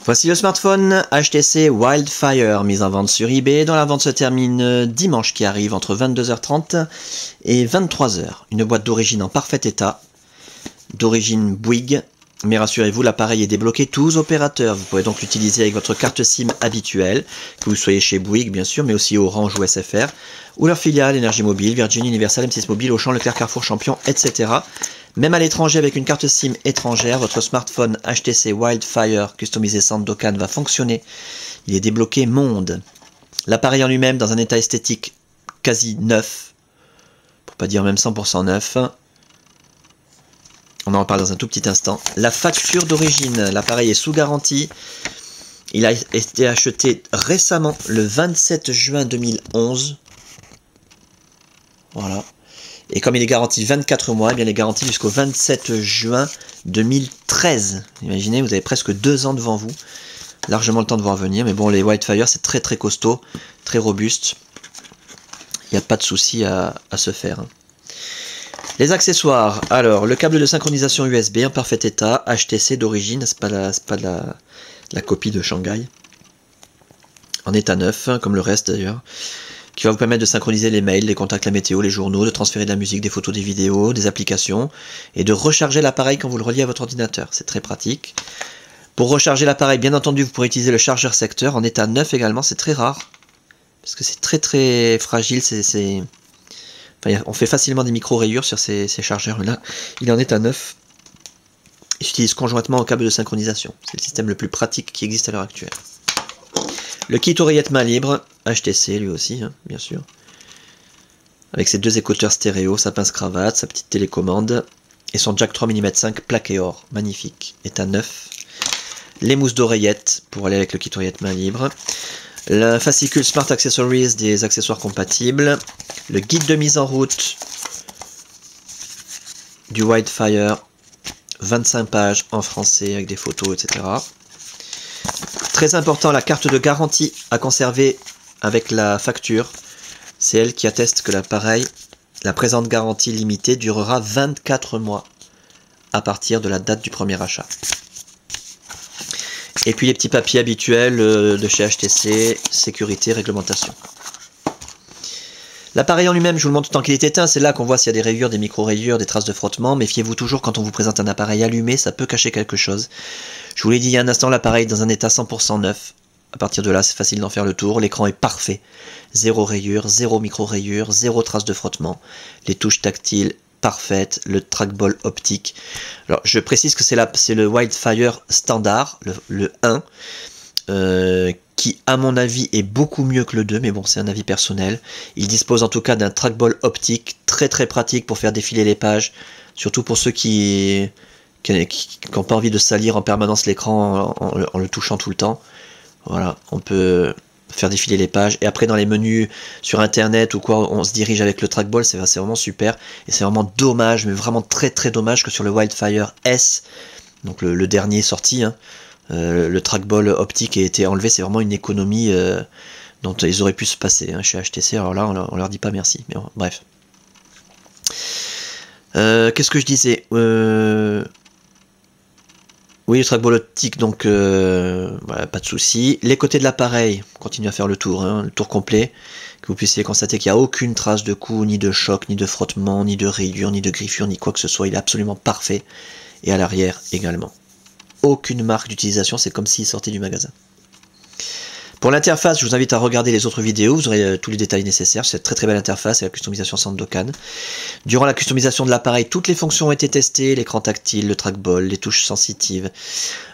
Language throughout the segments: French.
Voici le smartphone HTC Wildfire, mis en vente sur eBay, dont la vente se termine dimanche qui arrive entre 22h30 et 23h. Une boîte d'origine en parfait état, d'origine Bouygues, mais rassurez-vous, l'appareil est débloqué tous opérateurs. Vous pouvez donc l'utiliser avec votre carte SIM habituelle, que vous soyez chez Bouygues bien sûr, mais aussi Orange ou SFR, ou leur filiale Énergie Mobile, Virgin, Universal, M6 Mobile, Auchan, Leclerc, Carrefour, Champion, etc. Même à l'étranger avec une carte SIM étrangère, votre smartphone HTC Wildfire customisé Sandokan va fonctionner. Il est débloqué monde. L'appareil en lui-même dans un état esthétique quasi neuf, pour pas dire même 100% neuf. On en reparle dans un tout petit instant. La facture d'origine, l'appareil est sous garantie. Il a été acheté récemment le 27 juin 2011. Voilà. Et comme il est garanti 24 mois, eh bien il est garanti jusqu'au 27 juin 2013. Imaginez, vous avez presque 2 ans devant vous. Largement le temps de voir venir. Mais bon, les Wildfire, c'est très très costaud, très robuste. Il n'y a pas de souci à se faire. Les accessoires. Alors, le câble de synchronisation USB en parfait état, HTC d'origine, c'est pas la copie de Shanghai. En état neuf, comme le reste d'ailleurs. Qui va vous permettre de synchroniser les mails, les contacts, la météo, les journaux, de transférer de la musique, des photos, des vidéos, des applications, et de recharger l'appareil quand vous le reliez à votre ordinateur. C'est très pratique. Pour recharger l'appareil, bien entendu, vous pourrez utiliser le chargeur secteur en état neuf également, c'est très rare, parce que c'est très très fragile, Enfin, on fait facilement des micro-rayures sur ces chargeurs-là. Il est en état neuf. Il s'utilise conjointement au câble de synchronisation. C'est le système le plus pratique qui existe à l'heure actuelle. Le kit oreillette main libre, HTC lui aussi, hein, bien sûr. Avec ses 2 écouteurs stéréo, sa pince-cravate, sa petite télécommande. Et son jack 3 mm 5 plaqué or, magnifique, état neuf. Les mousses d'oreillette pour aller avec le kit oreillette main libre. Le fascicule Smart Accessories des accessoires compatibles. Le guide de mise en route du Wildfire. 25 pages en français avec des photos, etc. Très important, la carte de garantie à conserver avec la facture. C'est elle qui atteste que l'appareil, la présente garantie limitée, durera 24 mois à partir de la date du premier achat. Et puis les petits papiers habituels de chez HTC, sécurité, réglementation. L'appareil en lui-même, je vous le montre tant qu'il est éteint, c'est là qu'on voit s'il y a des rayures, des micro-rayures, des traces de frottement. Méfiez-vous toujours quand on vous présente un appareil allumé, ça peut cacher quelque chose. Je vous l'ai dit il y a un instant, l'appareil est dans un état 100% neuf. À partir de là, c'est facile d'en faire le tour. L'écran est parfait. Zéro rayure, zéro micro-rayure, zéro trace de frottement. Les touches tactiles parfaites, le trackball optique. Alors, je précise que c'est le Wildfire standard, le 1. Qui à mon avis est beaucoup mieux que le 2, mais bon c'est un avis personnel. Il dispose en tout cas d'un trackball optique très très pratique pour faire défiler les pages, surtout pour ceux qui n'ont pas envie de salir en permanence l'écran en le touchant tout le temps. Voilà, on peut faire défiler les pages, et après dans les menus sur internet ou quoi, on se dirige avec le trackball, c'est vraiment super, et c'est vraiment dommage, mais vraiment très très dommage que sur le Wildfire S, donc le dernier sorti, hein, le trackball optique a été enlevé. C'est vraiment une économie dont ils auraient pu se passer hein, chez HTC. Alors là, on leur dit pas merci. Mais bon, bref. Qu'est-ce que je disais Oui, le trackball optique, donc voilà, pas de souci. Les côtés de l'appareil, on continue à faire le tour, hein, le tour complet. Que vous puissiez constater qu'il n'y a aucune trace de coup, ni de choc, ni de frottement, ni de rayure, ni de griffure, ni quoi que ce soit. Il est absolument parfait. Et à l'arrière également. Aucune marque d'utilisation, c'est comme s'il sortait du magasin. Pour l'interface, je vous invite à regarder les autres vidéos, vous aurez tous les détails nécessaires. C'est une très très belle interface et la customisation Sandokan. Durant la customisation de l'appareil, toutes les fonctions ont été testées, l'écran tactile, le trackball, les touches sensitives,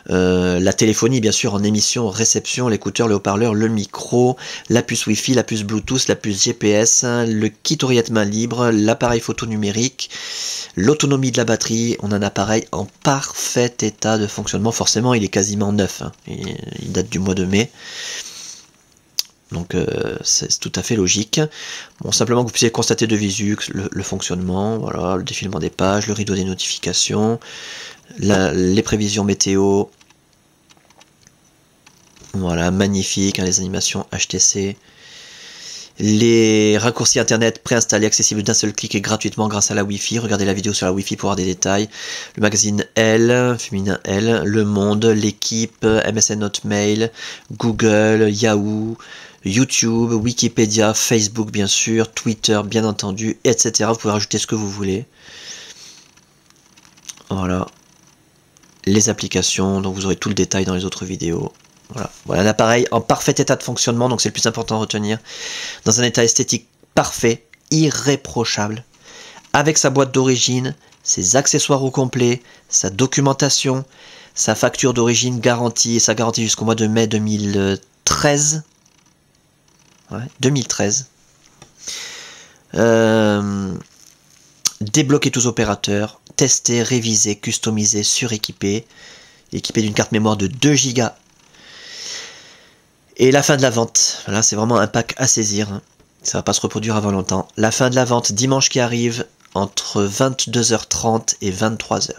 la téléphonie bien sûr en émission, réception, l'écouteur, le haut-parleur, le micro, la puce Wi-Fi, la puce Bluetooth, la puce GPS, le kit oreillette main libre, l'appareil photo numérique, l'autonomie de la batterie. On a un appareil en parfait état de fonctionnement. Forcément, il est quasiment neuf, hein. Il date du mois de mai. Donc c'est tout à fait logique. Bon, simplement que vous puissiez constater de visu le fonctionnement, voilà, le défilement des pages, le rideau des notifications, les prévisions météo. Voilà, magnifique, hein, les animations HTC. Les raccourcis internet préinstallés, accessibles d'un seul clic et gratuitement grâce à la Wi-Fi. Regardez la vidéo sur la Wi-Fi pour avoir des détails. Le magazine Elle, féminin Elle, Le Monde, L'équipe, MSN Hotmail, Google, Yahoo, YouTube, Wikipédia, Facebook bien sûr, Twitter bien entendu, etc. Vous pouvez rajouter ce que vous voulez. Voilà. Les applications, donc vous aurez tout le détail dans les autres vidéos. Voilà un appareil en parfait état de fonctionnement, donc c'est le plus important à retenir. Dans un état esthétique parfait, irréprochable, avec sa boîte d'origine, ses accessoires au complet, sa documentation, sa facture d'origine garantie, et sa garantie jusqu'au mois de mai 2013. Ouais, 2013. Débloquer tous opérateurs, tester, réviser, customiser, suréquiper, équipé d'une carte mémoire de 2 Go. Et la fin de la vente, là c'est vraiment un pack à saisir, hein. Ça va pas se reproduire avant longtemps. La fin de la vente dimanche qui arrive entre 22h30 et 23h.